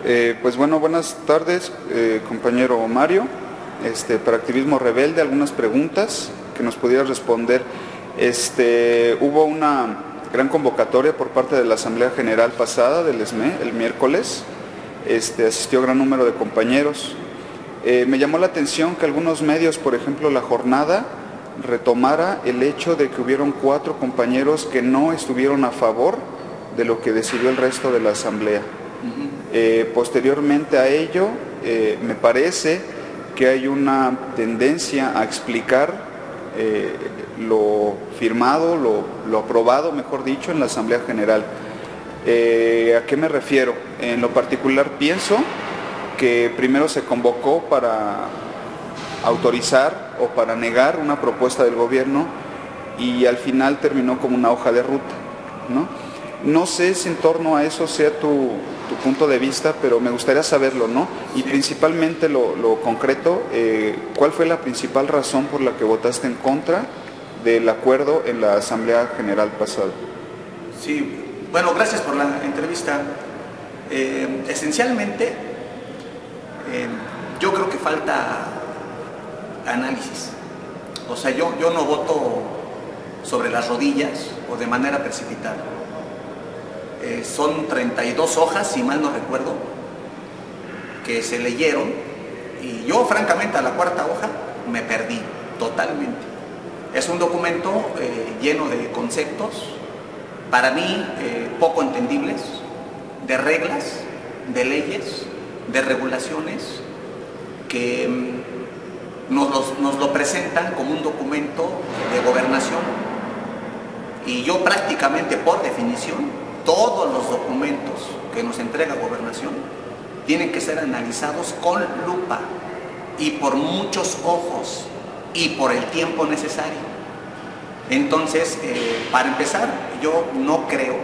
Pues bueno, buenas tardes, compañero Mario. Para Activismo Rebelde, algunas preguntas que nos pudieras responder. Hubo una gran convocatoria por parte de la Asamblea General pasada del ESME, el miércoles. Asistió gran número de compañeros. Me llamó la atención que algunos medios, por ejemplo La Jornada, retomara el hecho de que hubieron 4 compañeros que no estuvieron a favor de lo que decidió el resto de la Asamblea. Posteriormente a ello, me parece que hay una tendencia a explicar lo firmado, lo aprobado, mejor dicho, en la Asamblea General. ¿A qué me refiero? En lo particular pienso que primero se convocó para autorizar o para negar una propuesta del gobierno y al final terminó como una hoja de ruta, ¿no? No sé si en torno a eso sea tu punto de vista, pero me gustaría saberlo, ¿no? Y principalmente lo concreto, ¿cuál fue la principal razón por la que votaste en contra del acuerdo en la Asamblea General pasada? Sí, bueno, gracias por la entrevista. Esencialmente, yo creo que falta análisis. O sea, yo no voto sobre las rodillas o de manera precipitada. Son 32 hojas, si mal no recuerdo, que se leyeron y yo francamente a la 4ª hoja me perdí totalmente. Es un documento lleno de conceptos, para mí poco entendibles, de reglas, de leyes, de regulaciones que nos lo presentan como un documento de gobernación. Y yo prácticamente por definición, todos los documentos que nos entrega Gobernación tienen que ser analizados con lupa y por muchos ojos y por el tiempo necesario. Entonces, para empezar, yo no creo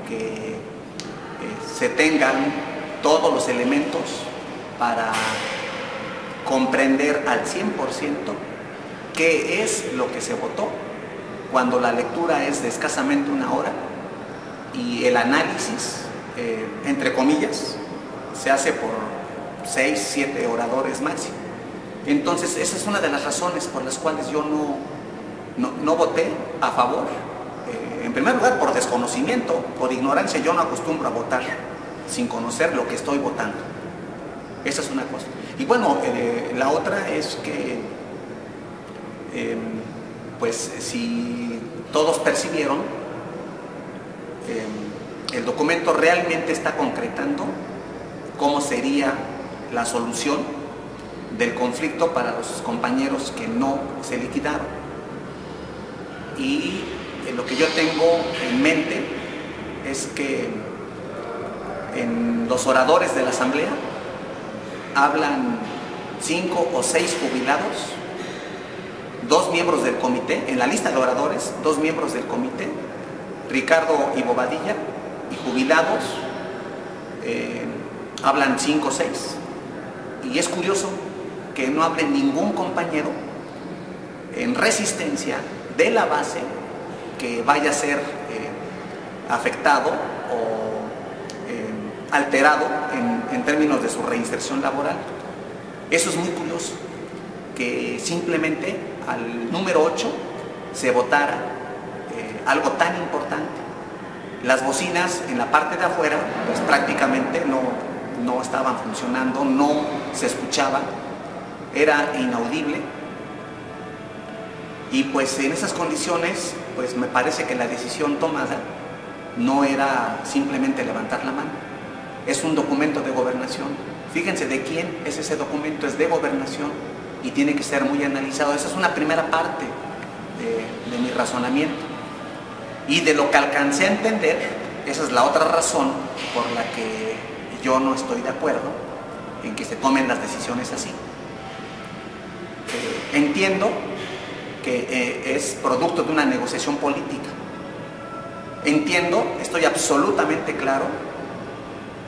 que se tengan todos los elementos para comprender al 100% qué es lo que se votó cuando la lectura es de escasamente 1 hora y el análisis, entre comillas, se hace por 6, 7 oradores máximo. Entonces, esa es una de las razones por las cuales yo no voté a favor. En primer lugar, por desconocimiento, por ignorancia. Yo no acostumbro a votar sin conocer lo que estoy votando. Esa es una cosa. Y bueno, la otra es que, pues, si todos percibieron, el documento realmente está concretando cómo sería la solución del conflicto para los compañeros que no se liquidaron. Y lo que yo tengo en mente es que en los oradores de la Asamblea hablan 5 o 6 jubilados, 2 miembros del comité, en la lista de oradores, 2 miembros del comité, Ricardo y Bobadilla, y jubilados hablan 5 o 6. Y es curioso que no hable ningún compañero en resistencia de la base que vaya a ser afectado o alterado en términos de su reinserción laboral. Eso es muy curioso, que simplemente al número 8 se votara algo tan importante. Las bocinas en la parte de afuera pues prácticamente no estaban funcionando, no se escuchaba, era inaudible. Y pues en esas condiciones pues me parece que la decisión tomada no era simplemente levantar la mano. Es un documento de gobernación. Fíjense de quién es ese documento, es de gobernación y tiene que ser muy analizado. Esa es una primera parte de mi razonamiento. Y de lo que alcancé a entender, esa es la otra razón por la que yo no estoy de acuerdo en que se tomen las decisiones así. Entiendo que es producto de una negociación política. Entiendo, estoy absolutamente claro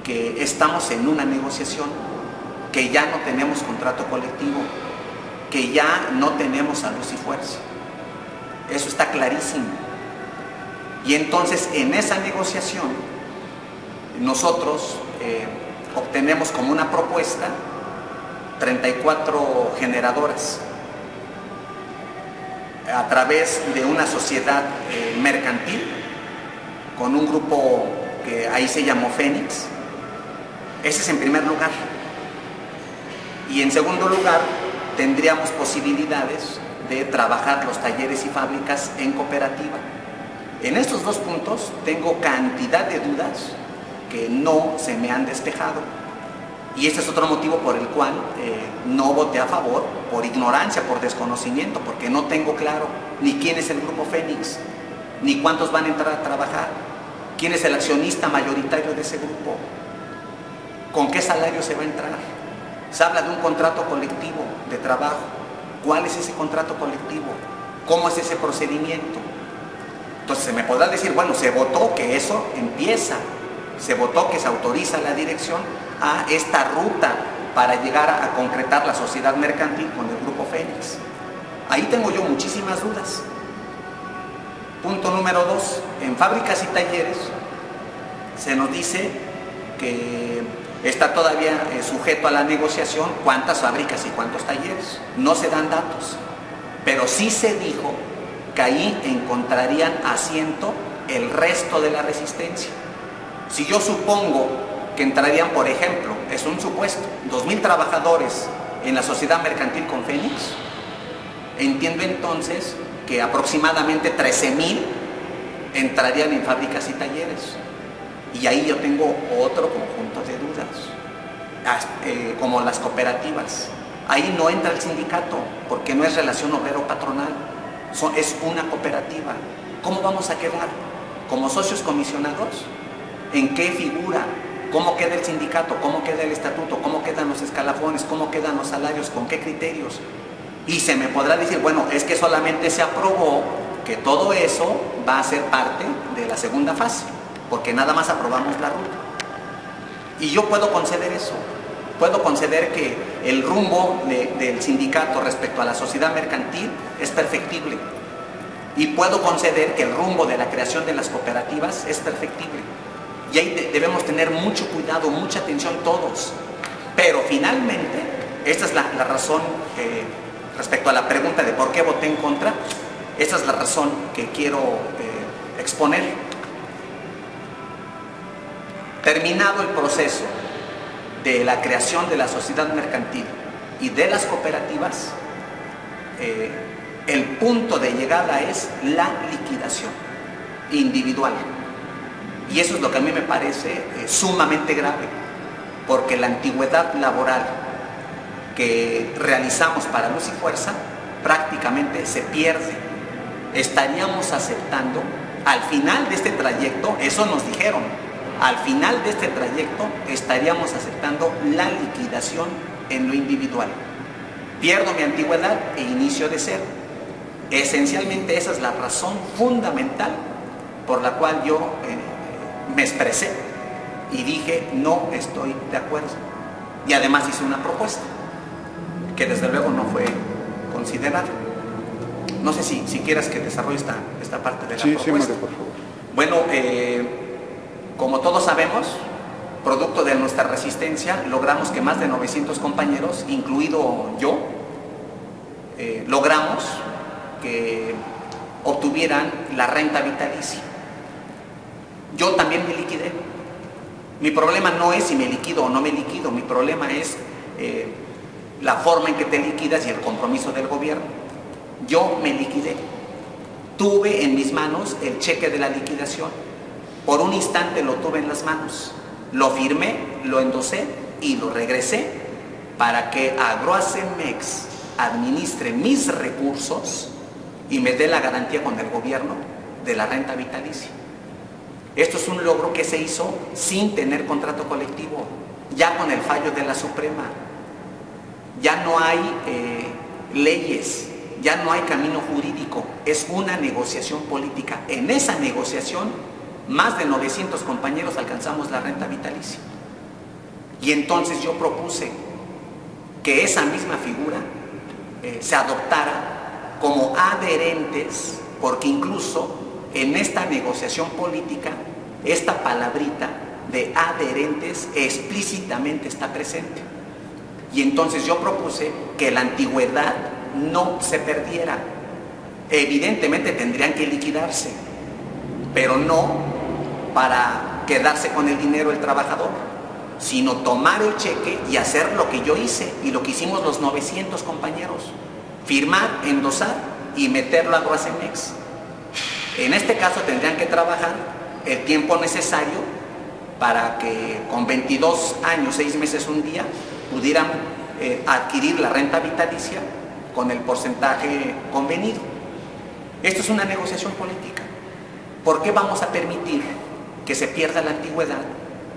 que estamos en una negociación, que ya no tenemos contrato colectivo, que ya no tenemos a luz y fuerza. Eso está clarísimo. Y entonces en esa negociación nosotros tenemos como una propuesta 34 generadoras a través de una sociedad mercantil con un grupo que ahí se llamó Fénix. Ese es en primer lugar. Y en segundo lugar, tendríamos posibilidades de trabajar los talleres y fábricas en cooperativa. En estos dos puntos tengo cantidad de dudas que no se me han despejado. Y este es otro motivo por el cual no voté a favor, por ignorancia, por desconocimiento, porque no tengo claro ni quién es el Grupo Fénix, ni cuántos van a entrar a trabajar, quién es el accionista mayoritario de ese grupo, con qué salario se va a entrar. Se habla de un contrato colectivo de trabajo. ¿Cuál es ese contrato colectivo? ¿Cómo es ese procedimiento? Entonces se me podrá decir, bueno, se votó que eso empieza, se votó que se autoriza a la dirección a esta ruta para llegar a concretar la sociedad mercantil con el Grupo Fénix. Ahí tengo yo muchísimas dudas. Punto número 2, en fábricas y talleres se nos dice que está todavía sujeto a la negociación cuántas fábricas y cuántos talleres. No se dan datos, pero sí se dijo que ahí encontrarían asiento el resto de la resistencia. Si yo supongo que entrarían, por ejemplo, es un supuesto, 2,000 trabajadores en la sociedad mercantil con Fénix, entiendo entonces que aproximadamente 13,000 entrarían en fábricas y talleres. Y ahí yo tengo otro conjunto de dudas, como las cooperativas. Ahí no entra el sindicato, porque no es relación obrero-patronal, es una cooperativa. ¿Cómo vamos a quedar? ¿Como socios comisionados? ¿En qué figura? ¿Cómo queda el sindicato? ¿Cómo queda el estatuto? ¿Cómo quedan los escalafones? ¿Cómo quedan los salarios? ¿Con qué criterios? Y se me podrá decir, bueno, es que solamente se aprobó que todo eso va a ser parte de la segunda fase, porque nada más aprobamos la ruta. Y yo puedo conceder eso. Puedo conceder que el rumbo del sindicato respecto a la sociedad mercantil es perfectible. Y puedo conceder que el rumbo de la creación de las cooperativas es perfectible. Y ahí debemos tener mucho cuidado, mucha atención todos. Pero finalmente, esta es la razón respecto a la pregunta de por qué voté en contra. Esta es la razón que quiero exponer. Terminado el proceso de la creación de la sociedad mercantil y de las cooperativas, el punto de llegada es la liquidación individual. Y eso es lo que a mí me parece sumamente grave, porque la antigüedad laboral que realizamos para Luz y Fuerza prácticamente se pierde. Estaríamos aceptando, al final de este trayecto, eso nos dijeron, al final de este trayecto estaríamos aceptando la liquidación en lo individual. Pierdo mi antigüedad e inicio de cero. Esencialmente esa es la razón fundamental por la cual yo me expresé y dije no estoy de acuerdo. Y además hice una propuesta que desde luego no fue considerada. No sé si quieras que desarrolle esta parte de la propuesta. Sí, Mario, por favor. Bueno, como todos sabemos, producto de nuestra resistencia, logramos que más de 900 compañeros, incluido yo, logramos que obtuvieran la renta vitalicia. Yo también me liquidé. Mi problema no es si me liquido o no me liquido, mi problema es la forma en que te liquidas y el compromiso del gobierno. Yo me liquidé. Tuve en mis manos el cheque de la liquidación. Por un instante lo tuve en las manos. Lo firmé, lo endosé y lo regresé para que Agroacemex administre mis recursos y me dé la garantía con el gobierno de la renta vitalicia. Esto es un logro que se hizo sin tener contrato colectivo, ya con el fallo de la Suprema. Ya no hay leyes, ya no hay camino jurídico, es una negociación política. En esa negociación, más de 900 compañeros alcanzamos la renta vitalicia. Y entonces yo propuse que esa misma figura se adoptara como adherentes, porque incluso en esta negociación política, esta palabrita de adherentes explícitamente está presente. Y entonces yo propuse que la antigüedad no se perdiera. Evidentemente tendrían que liquidarse, pero no para quedarse con el dinero el trabajador, sino tomar el cheque y hacer lo que yo hice y lo que hicimos los 900 compañeros: firmar, endosar y meterlo a Agroacemex. En este caso tendrían que trabajar el tiempo necesario para que con 22 años, 6 meses, un día, pudieran adquirir la renta vitalicia con el porcentaje convenido. Esto es una negociación política. ¿Por qué vamos a permitir que se pierda la antigüedad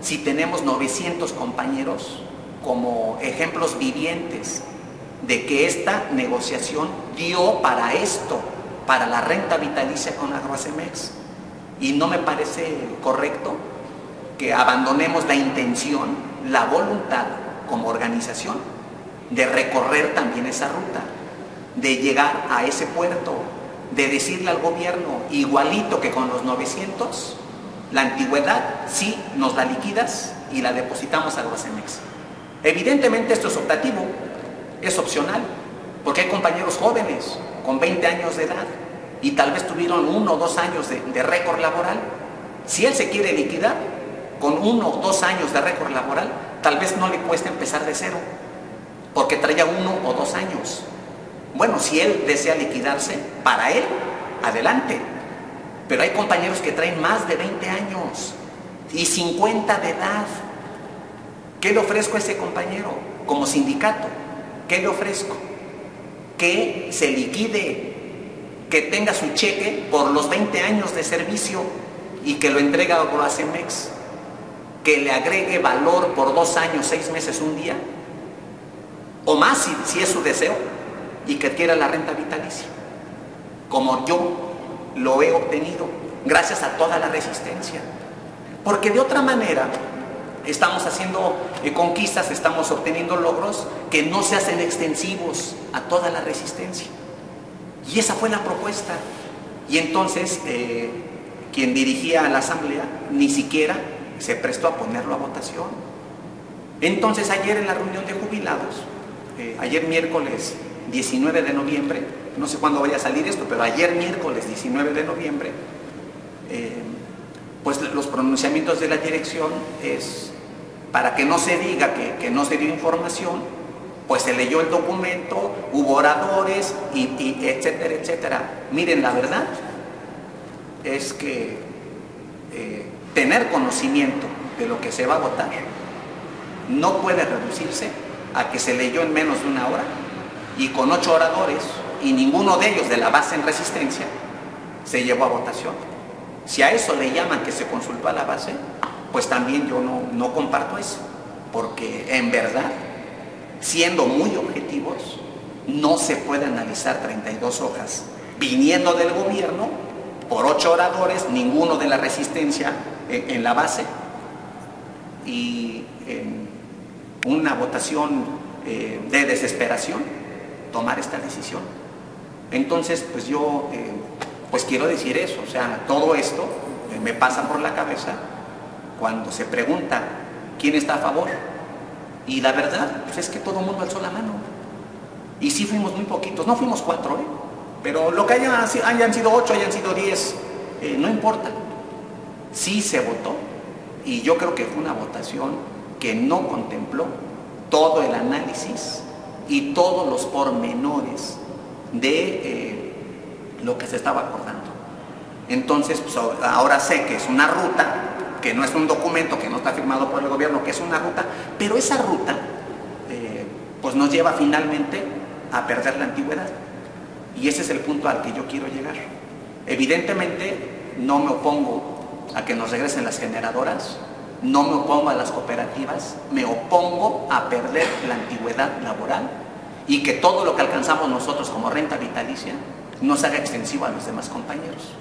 si tenemos 900 compañeros como ejemplos vivientes de que esta negociación dio para esto, para la renta vitalicia con Agroacemex? Y no me parece correcto que abandonemos la intención, la voluntad como organización de recorrer también esa ruta, de llegar a ese puerto, de decirle al gobierno, igualito que con los 900, la antigüedad sí nos la liquidas y la depositamos a Agroacemex. Evidentemente esto es optativo, es opcional, porque hay compañeros jóvenes con 20 años de edad y tal vez tuvieron 1 o 2 años de récord laboral. Si él se quiere liquidar con 1 o 2 años de récord laboral, tal vez no le cuesta empezar de cero, porque traía 1 o 2 años. Bueno, si él desea liquidarse, para él, adelante. Pero hay compañeros que traen más de 20 años y 50 de edad. ¿Qué le ofrezco a ese compañero como sindicato? ¿Qué le ofrezco? Que se liquide, que tenga su cheque por los 20 años de servicio y que lo entregue a Agroacemex, que le agregue valor por 2 años, 6 meses, un día, o más si es su deseo, y que adquiera la renta vitalicia, como yo lo he obtenido, gracias a toda la resistencia. Porque de otra manera estamos haciendo conquistas, estamos obteniendo logros que no se hacen extensivos a toda la resistencia. Y esa fue la propuesta. Y entonces quien dirigía la asamblea ni siquiera se prestó a ponerlo a votación. Entonces ayer en la reunión de jubilados, ayer miércoles 19 de noviembre, no sé cuándo vaya a salir esto, pero ayer miércoles 19 de noviembre, pues los pronunciamientos de la dirección es para que no se diga que no se dio información, pues se leyó el documento, hubo oradores y etcétera, etcétera. Miren, la verdad es que tener conocimiento de lo que se va a votar no puede reducirse a que se leyó en menos de 1 hora y con 8 oradores y ninguno de ellos de la base en resistencia se llevó a votación. Si a eso le llaman que se consultó a la base, pues también yo no comparto eso, porque en verdad, siendo muy objetivos, no se puede analizar 32 hojas viniendo del gobierno por 8 oradores, ninguno de la resistencia en la base, y en una votación de desesperación tomar esta decisión. Entonces, pues yo pues quiero decir eso, o sea, todo esto me pasa por la cabeza cuando se pregunta quién está a favor, y la verdad pues es que todo el mundo alzó la mano, y sí fuimos muy poquitos, no fuimos 4, pero lo que hayan sido 8, hayan sido 10, no importa, sí se votó, y yo creo que fue una votación que no contempló todo el análisis y todos los pormenores de lo que se estaba acordando. Entonces, pues ahora sé que es una ruta, que no es un documento, que no está firmado por el gobierno, que es una ruta, pero esa ruta pues nos lleva finalmente a perder la antigüedad. Y ese es el punto al que yo quiero llegar. Evidentemente no me opongo a que nos regresen las generadoras, no me opongo a las cooperativas, me opongo a perder la antigüedad laboral y que todo lo que alcanzamos nosotros como renta vitalicia no se haga extensivo a los demás compañeros.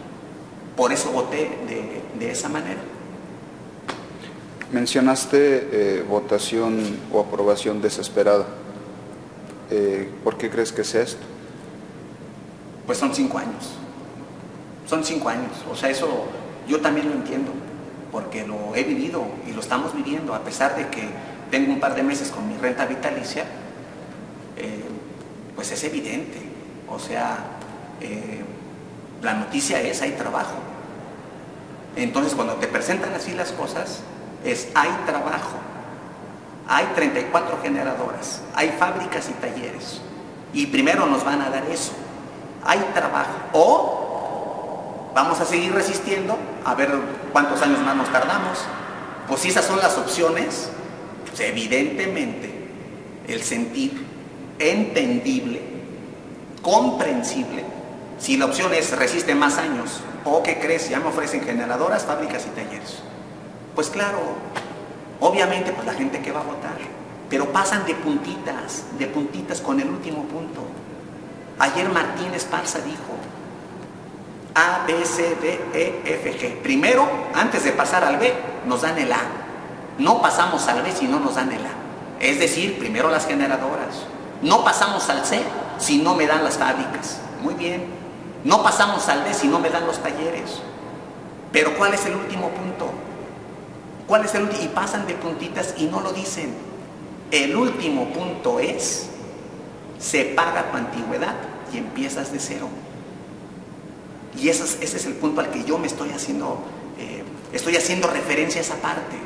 Por eso voté de esa manera. Mencionaste votación o aprobación desesperada. ¿Por qué crees que es esto? Pues son 5 años. Son 5 años. O sea, eso yo también lo entiendo. porque lo he vivido y lo estamos viviendo, a pesar de que tengo un par de meses con mi renta vitalicia, pues es evidente. O sea, la noticia es: hay trabajo. Entonces, cuando te presentan así las cosas, es: hay trabajo, hay 34 generadoras, hay fábricas y talleres, y primero nos van a dar eso, hay trabajo, o vamos a seguir resistiendo a ver cuántos años más nos tardamos. Pues si esas son las opciones, pues evidentemente el sentir entendible, comprensible, si la opción es resiste más años, o ¿qué crees? Ya me ofrecen generadoras, fábricas y talleres. Pues claro, obviamente pues la gente que va a votar, pero pasan de puntitas con el último punto. Ayer Martín Esparza dijo A, B, C, D, E, F, G. Primero, antes de pasar al B, nos dan el A. No pasamos al B si no nos dan el A. Es decir, primero las generadoras. No pasamos al C si no me dan las fábricas. Muy bien. No pasamos al D si no me dan los talleres. Pero ¿cuál es el último punto? ¿Cuál es el último? Y pasan de puntitas y no lo dicen. El último punto es: se paga tu antigüedad y empiezas de cero. Y ese es el punto al que yo me estoy haciendo referencia a esa parte.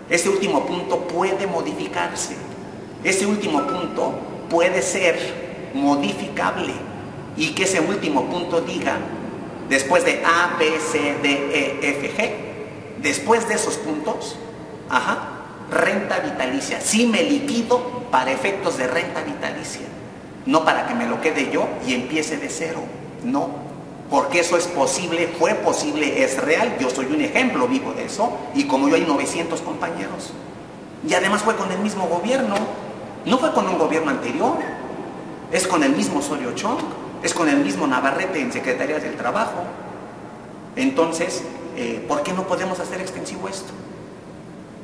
Ese último punto puede modificarse. Ese último punto puede ser modificable. Y que ese último punto diga, después de A, B, C, D, E, F, G, después de esos puntos, renta vitalicia. Sí me liquido para efectos de renta vitalicia. No para que me lo quede yo y empiece de cero. No, porque eso es posible, fue posible, es real. Yo soy un ejemplo vivo de eso, y como yo hay 900 compañeros. Y además fue con el mismo gobierno, no fue con un gobierno anterior, es con el mismo Osorio Chong, es con el mismo Navarrete en Secretarías del Trabajo. Entonces, ¿por qué no podemos hacer extensivo esto?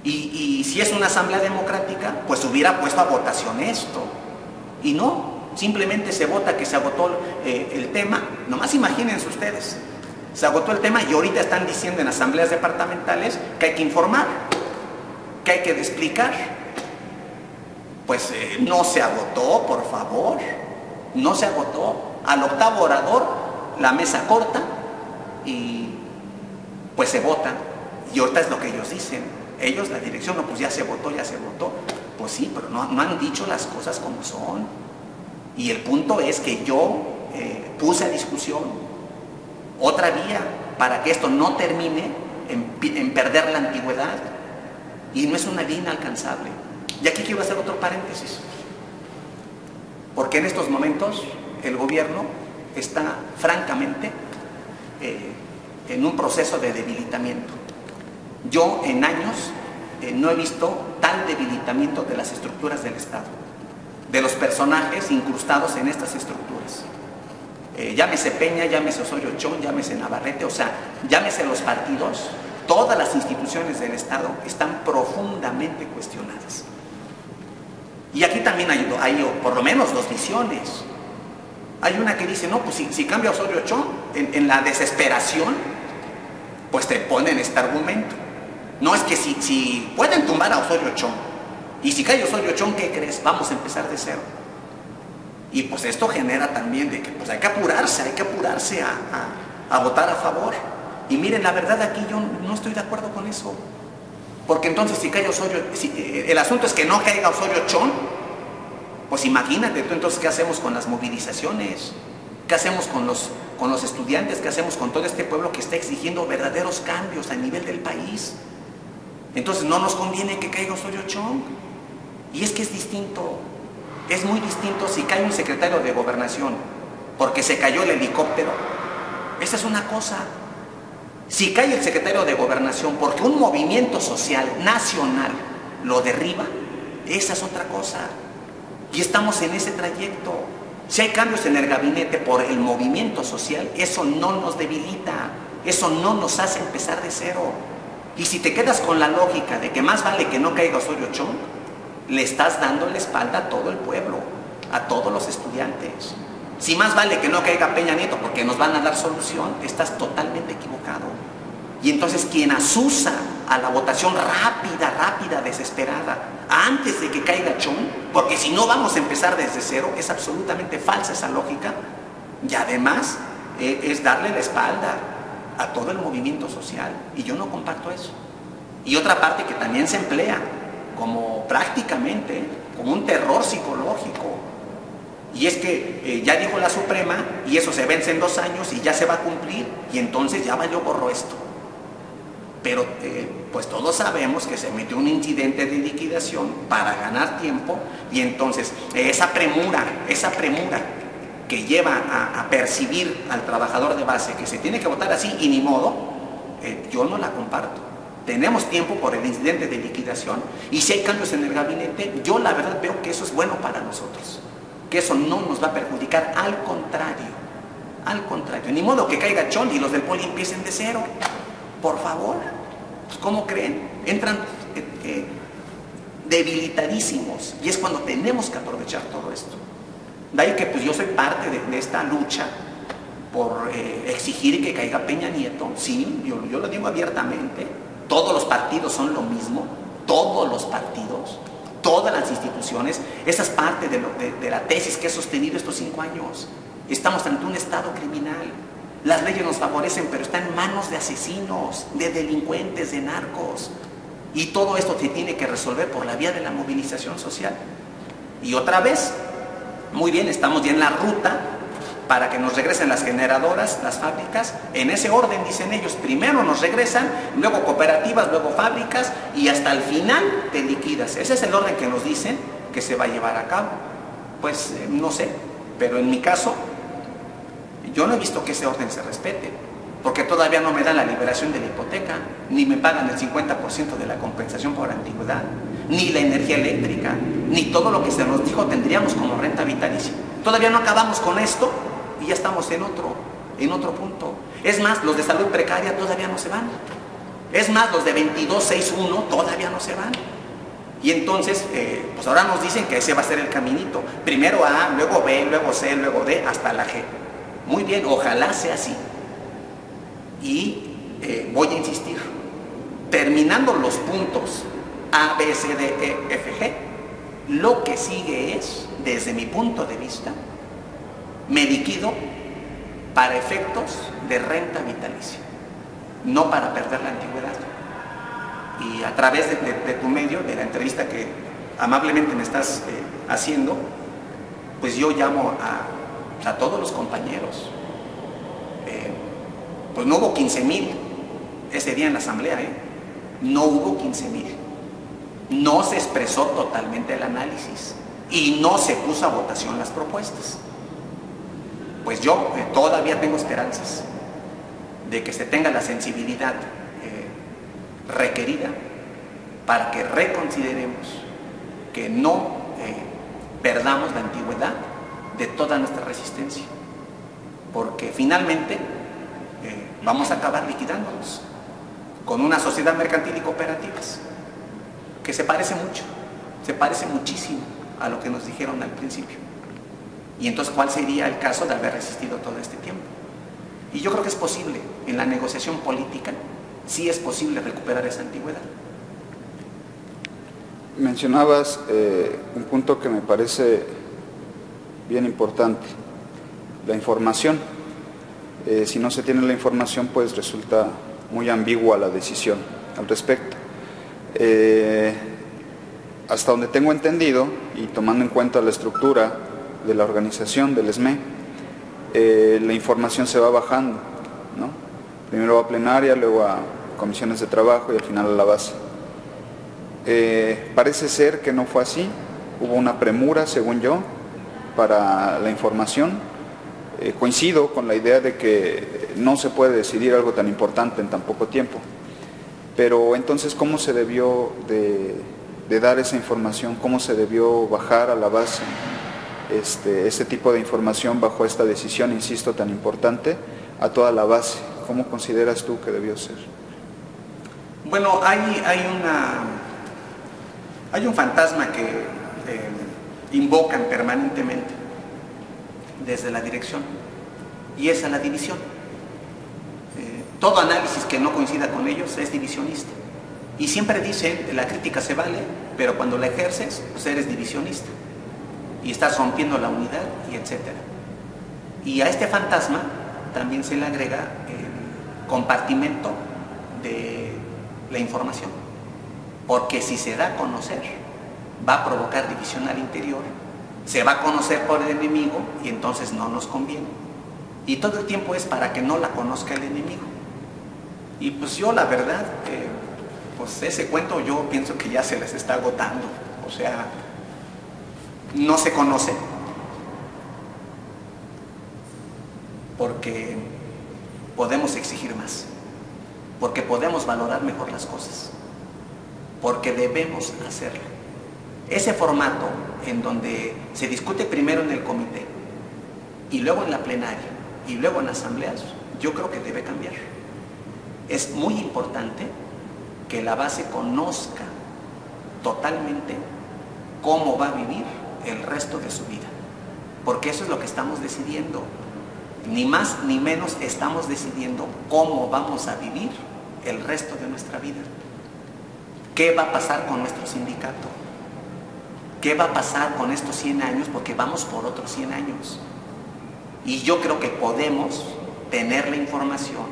Y si es una asamblea democrática, pues hubiera puesto a votación esto. Y no, simplemente se vota que se agotó el tema. Nomás imagínense ustedes, se agotó el tema y ahorita están diciendo en asambleas departamentales que hay que informar, que hay que explicar. Pues no se agotó, por favor, no se agotó. Al octavo orador, la mesa corta y pues se vota. Y ahorita es lo que ellos dicen. Ellos, la dirección, no, pues ya se votó, ya se votó. Pues sí, pero no han dicho las cosas como son. Y el punto es que yo puse a discusión otra vía para que esto no termine en perder la antigüedad. Y no es una vía inalcanzable. Y aquí quiero hacer otro paréntesis. Porque en estos momentos el gobierno está francamente en un proceso de debilitamiento. Yo en años no he visto tal debilitamiento de las estructuras del Estado, de los personajes incrustados en estas estructuras. Llámese Peña, llámese Osorio Chong, llámese Navarrete, o sea, llámese los partidos, todas las instituciones del Estado están profundamente cuestionadas. Y aquí también hay por lo menos dos visiones. Hay una que dice, no, pues si cambia Osorio Chong, en la desesperación, pues te ponen este argumento. No, es que si pueden tumbar a Osorio Chong, y si cae Osorio Chong, ¿qué crees? Vamos a empezar de cero. Y pues esto genera también de que pues hay que apurarse a votar a favor. Y miren, la verdad aquí yo no estoy de acuerdo con eso. Porque entonces si cae Osorio, el asunto es que no caiga Osorio Chong, pues imagínate tú entonces qué hacemos con las movilizaciones, qué hacemos con los estudiantes, qué hacemos con todo este pueblo que está exigiendo verdaderos cambios a nivel del país. Entonces no nos conviene que caiga Osorio Chong. Y es que es distinto, es muy distinto si cae un secretario de Gobernación porque se cayó el helicóptero. Esa es una cosa. Si cae el secretario de Gobernación porque un movimiento social nacional lo derriba, esa es otra cosa. Y estamos en ese trayecto. Si hay cambios en el gabinete por el movimiento social, eso no nos debilita, eso no nos hace empezar de cero. Y si te quedas con la lógica de que más vale que no caiga Osorio Chong, le estás dando la espalda a todo el pueblo, a todos los estudiantes. Si más vale que no caiga Peña Nieto porque nos van a dar solución, estás totalmente equivocado. Y entonces quien asusa a la votación rápida, desesperada, antes de que caiga Chong, porque si no vamos a empezar desde cero. Es absolutamente falsa esa lógica, y además es darle la espalda a todo el movimiento social, y yo no comparto eso. Y otra parte que también se emplea como prácticamente como un terror psicológico, y es que ya dijo la Suprema, y eso se vence en 2 años y ya se va a cumplir, y entonces ya valió gorro esto. Pero pues todos sabemos que se metió un incidente de liquidación para ganar tiempo, y entonces esa premura que lleva a percibir al trabajador de base que se tiene que votar así y ni modo, yo no la comparto. Tenemos tiempo por el incidente de liquidación, y si hay cambios en el gabinete, yo la verdad veo que eso es bueno para nosotros, que eso no nos va a perjudicar, al contrario, ni modo que caiga Chong y los del Poli empiecen de cero, por favor. Pues, ¿cómo creen? Entran debilitadísimos, y es cuando tenemos que aprovechar todo esto. De ahí que pues yo soy parte de esta lucha por exigir que caiga Peña Nieto. Sí, yo lo digo abiertamente. Todos los partidos son lo mismo, todos los partidos, todas las instituciones. Esa es parte de la tesis que he sostenido estos 5 años. Estamos ante un Estado criminal. Las leyes nos favorecen, pero están en manos de asesinos, de delincuentes, de narcos. Y todo esto se tiene que resolver por la vía de la movilización social. Y otra vez, muy bien, estamos ya en la ruta para que nos regresen las generadoras, las fábricas, en ese orden, dicen ellos. Primero nos regresan, luego cooperativas, luego fábricas, y hasta el final te liquidas. Ese es el orden que nos dicen que se va a llevar a cabo. Pues no sé, pero en mi caso, yo no he visto que ese orden se respete, porque todavía no me dan la liberación de la hipoteca, ni me pagan el 50% de la compensación por antigüedad, ni la energía eléctrica, ni todo lo que se nos dijo tendríamos como renta vitalicia. Todavía no acabamos con esto y ya estamos en otro punto. Es más, los de salud precaria todavía no se van. Es más, los de 2261 todavía no se van. Y entonces, pues ahora nos dicen que ese va a ser el caminito. Primero A, luego B, luego C, luego D, hasta la G. Muy bien, ojalá sea así. Y voy a insistir. Terminando los puntos A, B, C, D, E, F, G, lo que sigue es, desde mi punto de vista, me liquido para efectos de renta vitalicia, no para perder la antigüedad. Y a través de tu medio, de la entrevista que amablemente me estás haciendo, pues yo llamo a todos los compañeros. Pues no hubo 15,000 ese día en la asamblea, no hubo 15,000. No se expresó totalmente el análisis y no se puso a votación las propuestas. Pues yo todavía tengo esperanzas de que se tenga la sensibilidad requerida para que reconsideremos que no perdamos la antigüedad de toda nuestra resistencia, porque finalmente vamos a acabar liquidándonos con una sociedad mercantil y cooperativas que se parece mucho, se parece muchísimo a lo que nos dijeron al principio. Y entonces, ¿cuál sería el caso de haber resistido todo este tiempo? Y yo creo que es posible, en la negociación política, sí es posible recuperar esa antigüedad. Mencionabas un punto que me parece bien importante, la información. Si no se tiene la información, pues resulta muy ambigua la decisión al respecto. Hasta donde tengo entendido, y tomando en cuenta la estructura de la organización del SME, la información se va bajando, ¿no? Primero va a plenaria, luego a comisiones de trabajo y al final a la base. Parece ser que no fue así, hubo una premura, según yo, para la información. Coincido con la idea de que no se puede decidir algo tan importante en tan poco tiempo, pero entonces, ¿cómo se debió de dar esa información? ¿Cómo se debió bajar a la base este tipo de información bajo esta decisión, insisto, tan importante, a toda la base? ¿Cómo consideras tú que debió ser? Bueno, hay un fantasma que invocan permanentemente desde la dirección, y es a la división. Todo análisis que no coincida con ellos es divisionista. Y siempre dicen, la crítica se vale, pero cuando la ejerces, pues eres divisionista. Y estás rompiendo la unidad, y etcétera. Y a este fantasma también se le agrega el compartimento de la información. Porque si se da a conocer, va a provocar división al interior, se va a conocer por el enemigo y entonces no nos conviene. Y todo el tiempo es para que no la conozca el enemigo. Y pues yo la verdad, pues ese cuento yo pienso que ya se les está agotando. O sea, no se conoce porque podemos exigir más, porque podemos valorar mejor las cosas, porque debemos hacerlo. Ese formato en donde se discute primero en el comité y luego en la plenaria y luego en asambleas, yo creo que debe cambiar. Es muy importante que la base conozca totalmente cómo va a vivir el resto de su vida, porque eso es lo que estamos decidiendo. Ni más ni menos estamos decidiendo cómo vamos a vivir el resto de nuestra vida. ¿Qué va a pasar con nuestro sindicato? ¿Qué va a pasar con estos 100 años? Porque vamos por otros 100 años. Y yo creo que podemos tener la información,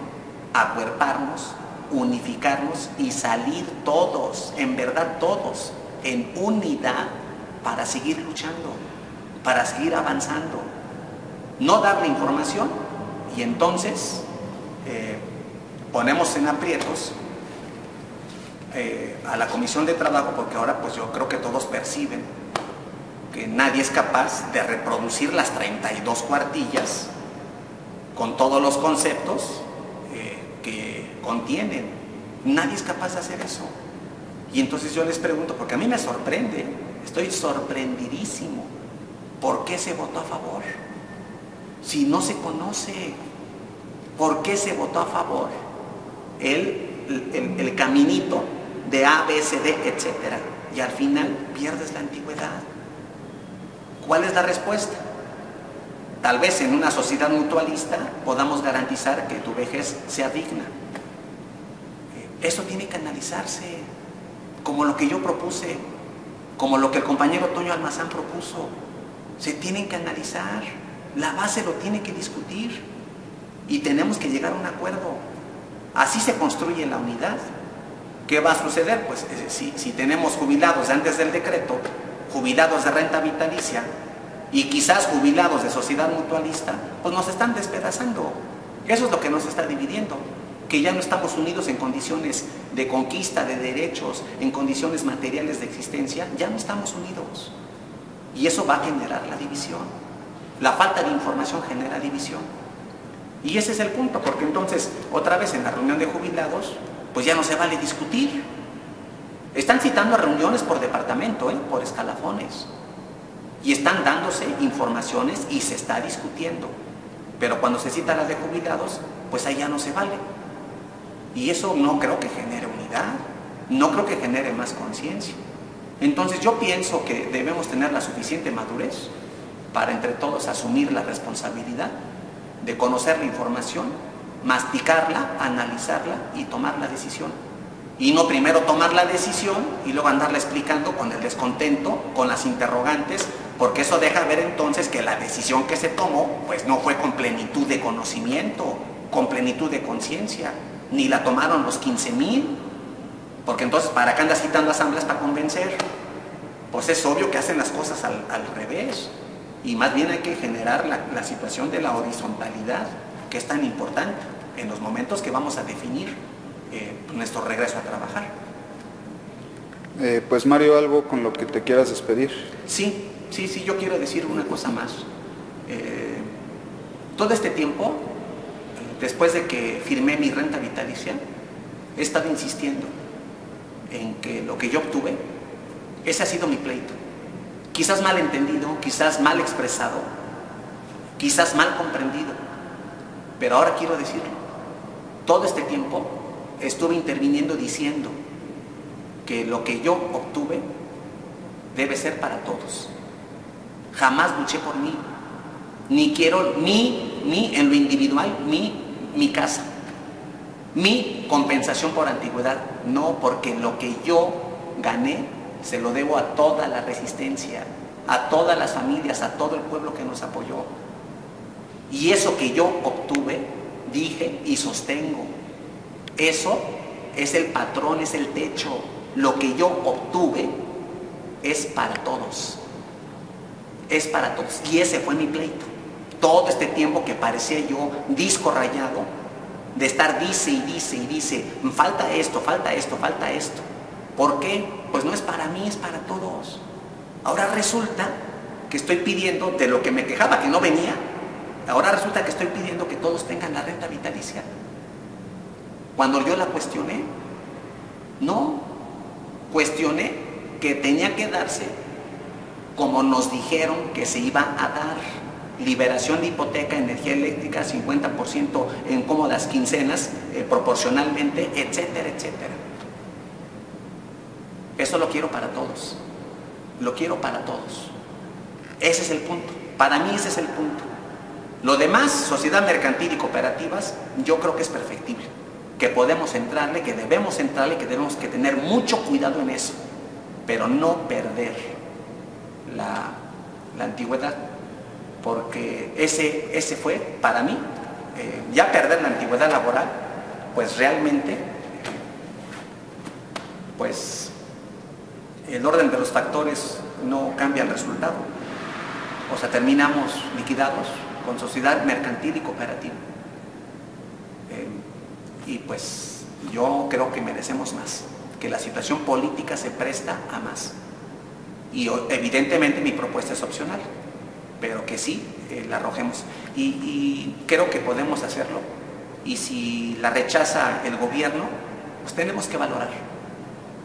acuerparnos, unificarnos y salir todos, en verdad todos, en unidad para seguir luchando, para seguir avanzando. No dar la información y entonces ponemos en aprietos a la Comisión de Trabajo, porque ahora pues yo creo que todos perciben que nadie es capaz de reproducir las 32 cuartillas con todos los conceptos que contienen. Nadie es capaz de hacer eso. Y entonces yo les pregunto, porque a mí me sorprende, estoy sorprendidísimo, ¿por qué se votó a favor? Si no se conoce, ¿por qué se votó a favor? El caminito de A, B, C, D, etcétera. Y al final pierdes la antigüedad. ¿Cuál es la respuesta? Tal vez en una sociedad mutualista podamos garantizar que tu vejez sea digna. Eso tiene que analizarse, como lo que yo propuse, como lo que el compañero Toño Almazán propuso. Se tienen que analizar. La base lo tiene que discutir y tenemos que llegar a un acuerdo. Así se construye la unidad. ¿Qué va a suceder? Pues si tenemos jubilados de antes del decreto, jubilados de renta vitalicia y quizás jubilados de sociedad mutualista, pues nos están despedazando. Eso es lo que nos está dividiendo, que ya no estamos unidos en condiciones de conquista de derechos, en condiciones materiales de existencia, ya no estamos unidos. Y eso va a generar la división. La falta de información genera división. Y ese es el punto, porque entonces, otra vez en la reunión de jubilados, pues ya no se vale discutir. Están citando a reuniones por departamento, por escalafones. Y están dándose informaciones y se está discutiendo. Pero cuando se cita las de jubilados, pues ahí ya no se vale. Y eso no creo que genere unidad, no creo que genere más conciencia. Entonces yo pienso que debemos tener la suficiente madurez para entre todos asumir la responsabilidad de conocer la información, masticarla, analizarla y tomar la decisión. Y no primero tomar la decisión y luego andarla explicando con el descontento, con las interrogantes, porque eso deja ver entonces que la decisión que se tomó pues no fue con plenitud de conocimiento, con plenitud de conciencia, ni la tomaron los 15,000, porque entonces ¿para qué andas citando asambleas para convencer? Pues es obvio que hacen las cosas al revés. Y más bien hay que generar la situación de la horizontalidad, que es tan importante en los momentos que vamos a definir nuestro regreso a trabajar. Pues Mario, ¿algo con lo que te quieras despedir? Sí, yo quiero decir una cosa más. Todo este tiempo, después de que firmé mi renta vitalicia, he estado insistiendo en que lo que yo obtuve, ese ha sido mi pleito. Quizás mal entendido, quizás mal expresado, quizás mal comprendido, pero ahora quiero decirlo. Todo este tiempo estuve interviniendo diciendo que lo que yo obtuve debe ser para todos. Jamás luché por mí, ni quiero ni en lo individual, ni mi casa. mi compensación por antigüedad, no, porque lo que yo gané se lo debo a toda la resistencia, a todas las familias, a todo el pueblo que nos apoyó. Y eso que yo obtuve, dije y sostengo, eso es el patrón, es el techo. Lo que yo obtuve es para todos. Es para todos. Y ese fue mi pleito. Todo este tiempo que parecía yo disco rayado, de estar dice y dice y dice, falta esto, falta esto, falta esto. ¿Por qué? Pues no es para mí, es para todos. Ahora resulta que estoy pidiendo, de lo que me quejaba que no venía, ahora resulta que estoy pidiendo que todos tengan la renta vitalicia. Cuando yo la cuestioné, no, cuestioné que tenía que darse como nos dijeron que se iba a dar. Liberación de hipoteca, energía eléctrica, 50% en cómodas quincenas, proporcionalmente, etcétera, etcétera. Eso lo quiero para todos. Lo quiero para todos. Ese es el punto. Para mí ese es el punto. Lo demás, sociedad mercantil y cooperativas, yo creo que es perfectible. Que podemos entrarle, que debemos entrarle, que tenemos que tener mucho cuidado en eso. Pero no perder la antigüedad. Porque ese fue, para mí, ya perder la antigüedad laboral, pues realmente, pues el orden de los factores no cambia el resultado. O sea, terminamos liquidados con sociedad mercantil y cooperativa. Y pues yo creo que merecemos más, que la situación política se presta a más. Y evidentemente mi propuesta es opcional, pero que sí la arrojemos. Y creo que podemos hacerlo. Y si la rechaza el gobierno, pues tenemos que valorar.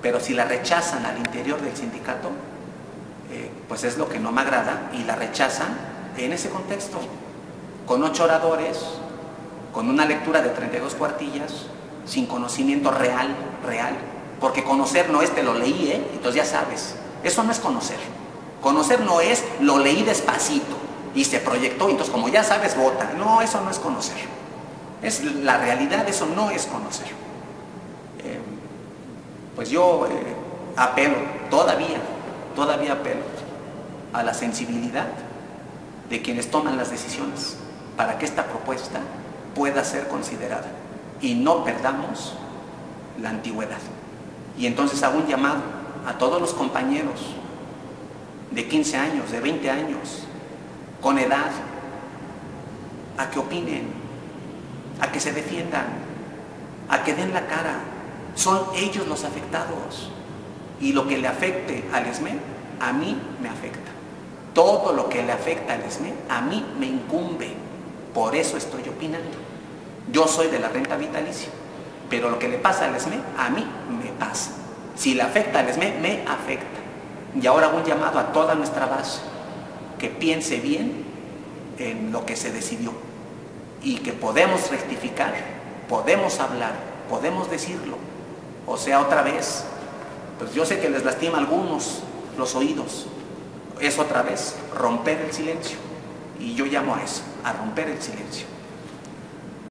Pero si la rechazan al interior del sindicato, pues es lo que no me agrada, y la rechazan en ese contexto, con 8 oradores, con una lectura de 32 cuartillas, sin conocimiento real, porque conocer no es te lo leí, entonces ya sabes. Eso no es conocer. Conocer no es lo leí despacito y se proyectó, entonces como ya sabes, vota. No, eso no es conocer. Es la realidad, eso no es conocer. Pues yo apelo, todavía apelo a la sensibilidad de quienes toman las decisiones para que esta propuesta pueda ser considerada y no perdamos la antigüedad. Y entonces hago un llamado a todos los compañeros de 15 años, de 20 años, con edad, a que opinen, a que se defiendan, a que den la cara. Son ellos los afectados, y lo que le afecte al ESME, a mí me afecta. Todo lo que le afecta al ESME, a mí me incumbe. Por eso estoy opinando. Yo soy de la renta vitalicia, pero lo que le pasa al ESME, a mí me pasa. Si le afecta al ESME, me afecta. Y ahora hago un llamado a toda nuestra base, que piense bien en lo que se decidió, y que podemos rectificar, podemos hablar, podemos decirlo. O sea, otra vez, pues yo sé que les lastima a algunos los oídos, es otra vez romper el silencio, y yo llamo a eso, a romper el silencio.